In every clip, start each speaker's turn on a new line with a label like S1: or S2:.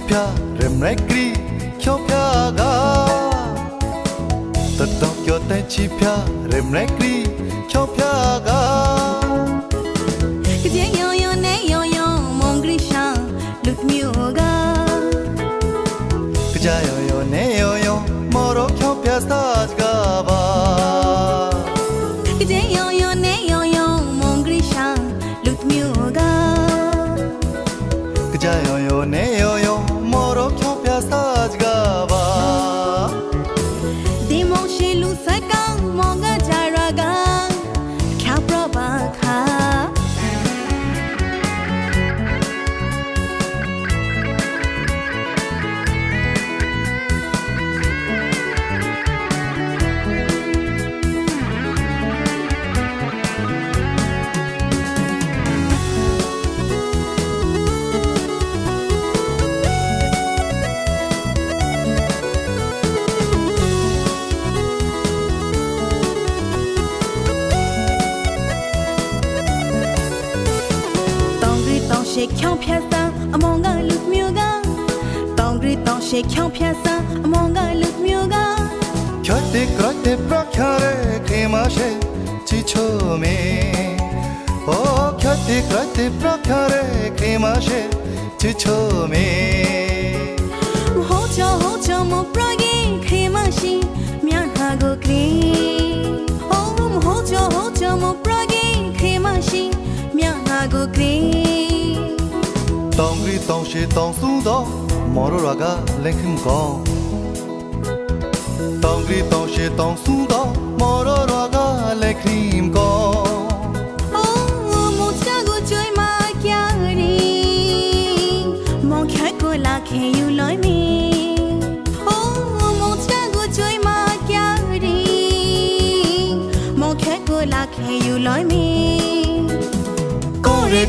S1: ဖြာရမရကရီချောဖြာကတတော်ကျော်တဲ့ချီဖြာရမရကရီချောဖြာက
S2: ကကြေယောယောနဲ့ယောယောမုံဂရိရှာလူမျိုးက
S1: ကြယောယောနဲ့ယောယောမော်ရောချောဖြာစတာကပါ
S2: ကကြေယောယောနဲ့ယောယောမုံဂရိရှာလူမျိုးက
S1: ကြယောယောနဲ့ယောယောမော်ရောချောဖြာစတာကပါ
S2: ဒီမုံရှိလူစကောင်မောင်ကကြရကခေါပရပါခါရှေ့ချောင်းဖြတ်စမ်းအမောင်ကလူမျိုးကတောင်ဂရီတောင်ရှေ့ချောင်းဖြတ်စမ်းအမောင်ကလူမျိုးက
S1: ချတ်တဲ့ကရတဲ့ပရခါရဲခေမရှိချီချိုမေအိုချတ်တဲ့ကရတဲ့ပရခါရဲခေမရှိချီချိုမေ
S2: ဟောချောမပရဂီခေမရှိမြန်ဟာကိုကရီအိုဟောချောမပရဂီခေမရှိမြန်ဟာကိုကရီ
S1: တောင်ဂရီတောင်ရှိတောင်ဆူတော့မော်ရောကလက်ခင်ကောတောင်ဂရီတောင်ရှိတောင်ဆူတော့မော်ရောကလက်ခင်ကော
S2: အိုးမောချာကိုကျွိမကြရီမောင်ခက်ကိုလာခင်ယူလိုက်မီအိုးမောချာကိုကျွိမကြရီမောင်ခက်ကိုလာခင်ယူလိုက်မီ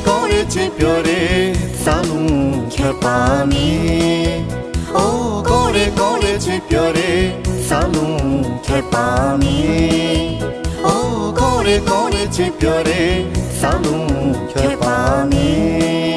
S1: ကိုရဲချစ်ပြောရဲစာလုံးခဲ့ပါမီအိုးကိုရဲချစ်ပြောရဲစာလုံးခဲ့ပါမီအိုးကိုရဲချစ်ပြောရဲစာလုံးခဲ့ပါမီ